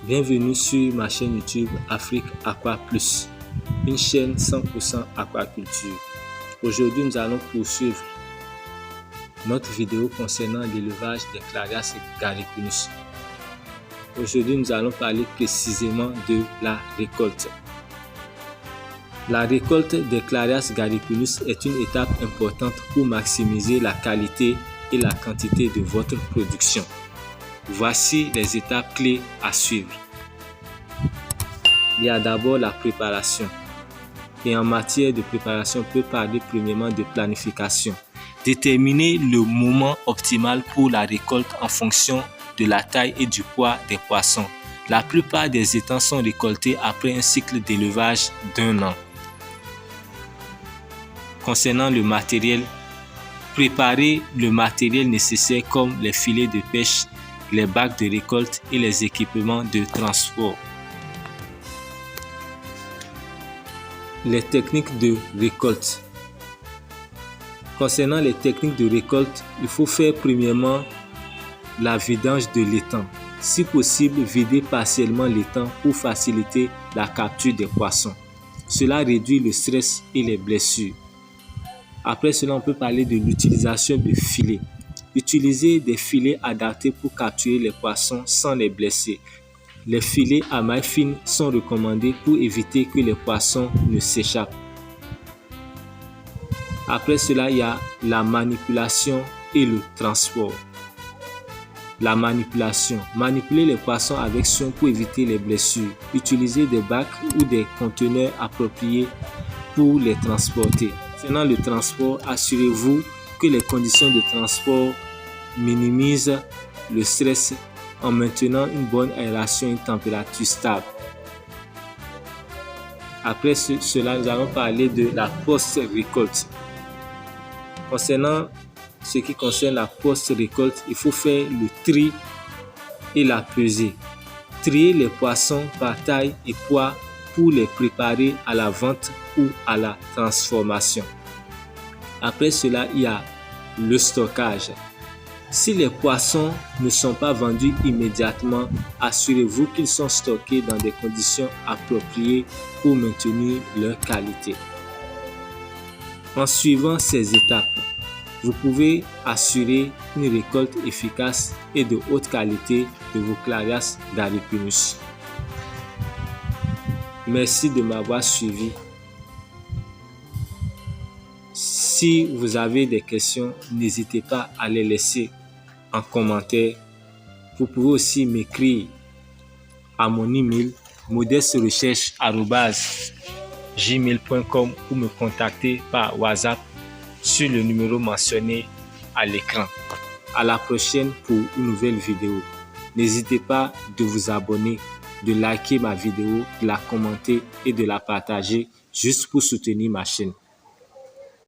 Bienvenue sur ma chaîne YouTube Afrique Aqua Plus, une chaîne 100% aquaculture. Aujourd'hui, nous allons poursuivre notre vidéo concernant l'élevage des Clarias gariepinus. Aujourd'hui, nous allons parler précisément de la récolte. La récolte des Clarias gariepinus est une étape importante pour maximiser la qualité et la quantité de votre production. Voici les étapes clés à suivre. Il y a d'abord la préparation. Et en matière de préparation, on peut parler premièrement de planification. Déterminer le moment optimal pour la récolte en fonction de la taille et du poids des poissons. La plupart des étangs sont récoltés après un cycle d'élevage d'1 an. Concernant le matériel, préparer le matériel nécessaire comme les filets de pêche, les bacs de récolte et les équipements de transport. Les techniques de récolte. Concernant les techniques de récolte, il faut faire premièrement la vidange de l'étang. Si possible, vider partiellement l'étang pour faciliter la capture des poissons. Cela réduit le stress et les blessures. Après cela, on peut parler de l'utilisation de filets. Utiliser des filets adaptés pour capturer les poissons sans les blesser. Les filets à mailles fines sont recommandés pour éviter que les poissons ne s'échappent. Après cela, il y a la manipulation et le transport. La manipulation. Manipuler les poissons avec soin pour éviter les blessures. Utiliser des bacs ou des conteneurs appropriés pour les transporter. Concernant le transport, assurez-vous que les conditions de transport minimisent le stress en maintenant une bonne aération et une température stable. Après cela, nous allons parler de la post-récolte. Concernant ce qui concerne la post-récolte, il faut faire le tri et la pesée. Trier les poissons par taille et poids pour les préparer à la vente ou à la transformation. Après cela, il y a le stockage. Si les poissons ne sont pas vendus immédiatement, assurez-vous qu'ils sont stockés dans des conditions appropriées pour maintenir leur qualité. En suivant ces étapes, vous pouvez assurer une récolte efficace et de haute qualité de vos Clarias gariepinus. Merci de m'avoir suivi. Si vous avez des questions, n'hésitez pas à les laisser en commentaire. Vous pouvez aussi m'écrire à mon email modesterecherche@gmail.com ou me contacter par WhatsApp sur le numéro mentionné à l'écran. À la prochaine pour une nouvelle vidéo. N'hésitez pas de vous abonner, de liker ma vidéo, de la commenter et de la partager juste pour soutenir ma chaîne.